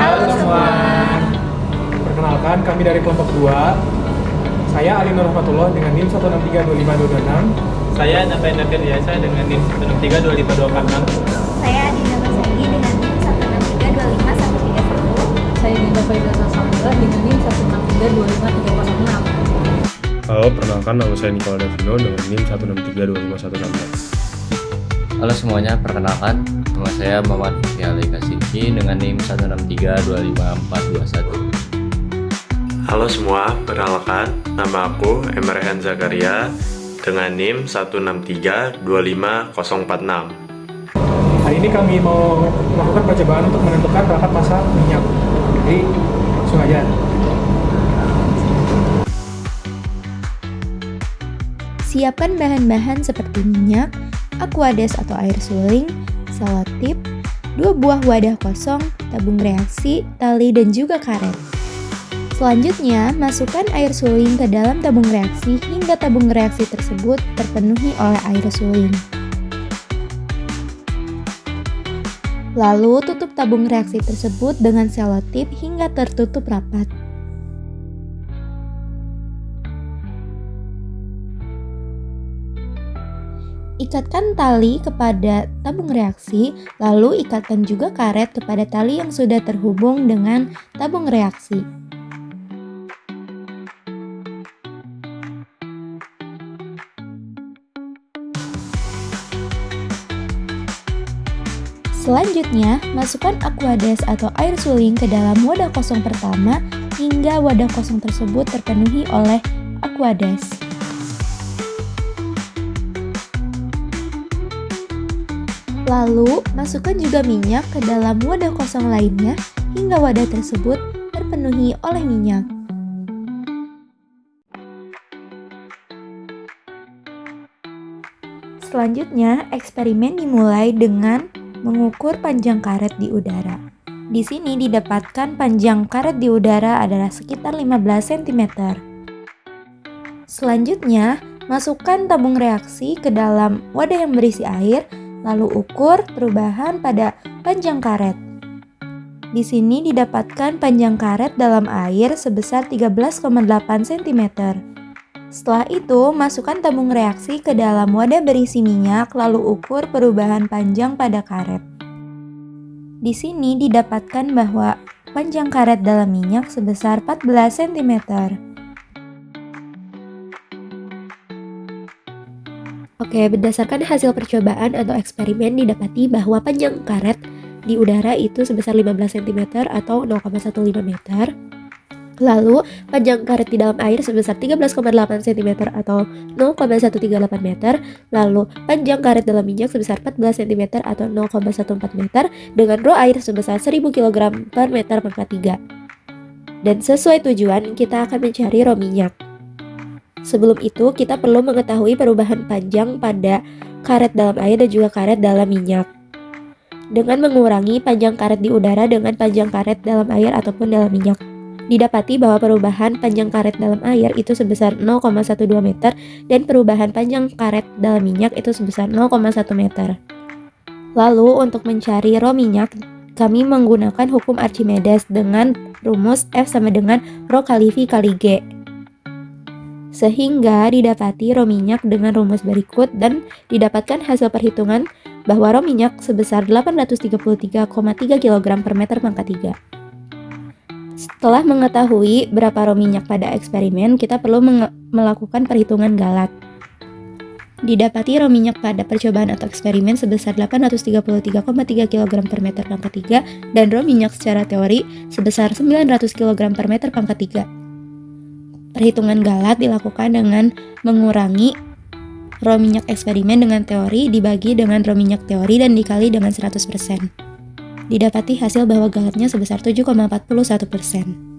Halo semua. Perkenalkan, kami dari kelompok 2. Saya Ali Nur Rahmatullah dengan NIM 1632526. Saya Nafain Nafir Yasa dengan NIM 1632526. Saya Adina Basagi dengan NIM 1632531. Saya Dinda Faida Sasamila dengan NIM 163253006. Halo, perkenalkan nama saya Nikola Davino dengan NIM 163255116. Halo semuanya, perkenalkan nama saya Muhammad Fikri Ali Kasiki dengan NIM 163255421. Halo semua, perkenalkan nama aku Emrehan Zakaria dengan NIM 163-25046. Hari ini kami mau melakukan percobaan untuk menentukan rapat massa minyak. Jadi langsung aja. Siapkan bahan-bahan seperti minyak, aquades atau air suling, selotip, 2 buah wadah kosong, tabung reaksi, tali, dan juga karet. Selanjutnya, masukkan air suling ke dalam tabung reaksi hingga tabung reaksi tersebut terpenuhi oleh air suling. Lalu tutup tabung reaksi tersebut dengan selotip hingga tertutup rapat. Ikatkan tali kepada tabung reaksi, lalu ikatkan juga karet kepada tali yang sudah terhubung dengan tabung reaksi. Selanjutnya, masukkan aquades atau air suling ke dalam wadah kosong pertama hingga wadah kosong tersebut terpenuhi oleh aquades. Lalu, masukkan juga minyak ke dalam wadah kosong lainnya hingga wadah tersebut terpenuhi oleh minyak. Selanjutnya, eksperimen dimulai dengan mengukur panjang karet di udara. Di sini didapatkan panjang karet di udara adalah sekitar 15 cm. Selanjutnya, masukkan tabung reaksi ke dalam wadah yang berisi air, lalu ukur perubahan pada panjang karet. Di sini didapatkan panjang karet dalam air sebesar 13,8 cm. Setelah itu, masukkan tabung reaksi ke dalam wadah berisi minyak, lalu ukur perubahan panjang pada karet. Di sini didapatkan bahwa panjang karet dalam minyak sebesar 14 cm. Oke, berdasarkan hasil percobaan atau eksperimen didapati bahwa panjang karet di udara itu sebesar 15 cm atau 0,15 meter. Lalu, panjang karet di dalam air sebesar 13,8 cm atau 0,138 meter. Lalu, panjang karet dalam minyak sebesar 14 cm atau 0,14 meter dengan rho air sebesar 1000 kg per meter pangkat 3. Dan sesuai tujuan, kita akan mencari rho minyak. Sebelum itu, kita perlu mengetahui perubahan panjang pada karet dalam air dan juga karet dalam minyak. Dengan mengurangi panjang karet di udara dengan panjang karet dalam air ataupun dalam minyak, didapati bahwa perubahan panjang karet dalam air itu sebesar 0,12 meter dan perubahan panjang karet dalam minyak itu sebesar 0,1 meter. Lalu untuk mencari rho minyak, kami menggunakan hukum Archimedes dengan rumus F sama dengan rho kali V kali G. Sehingga didapati rho minyak dengan rumus berikut dan didapatkan hasil perhitungan bahwa rho minyak sebesar 833,3 kg per meter pangkat 3. Setelah mengetahui berapa rho minyak pada eksperimen, kita perlu melakukan perhitungan Galat. Didapati rho minyak pada percobaan atau eksperimen sebesar 833,3 kg per meter pangkat 3 dan rho minyak secara teori sebesar 900 kg per meter pangkat 3. Perhitungan Galat dilakukan dengan mengurangi rho minyak eksperimen dengan teori dibagi dengan rho minyak teori dan dikali dengan 100%. Didapati hasil bahwa galatnya sebesar 7,41%.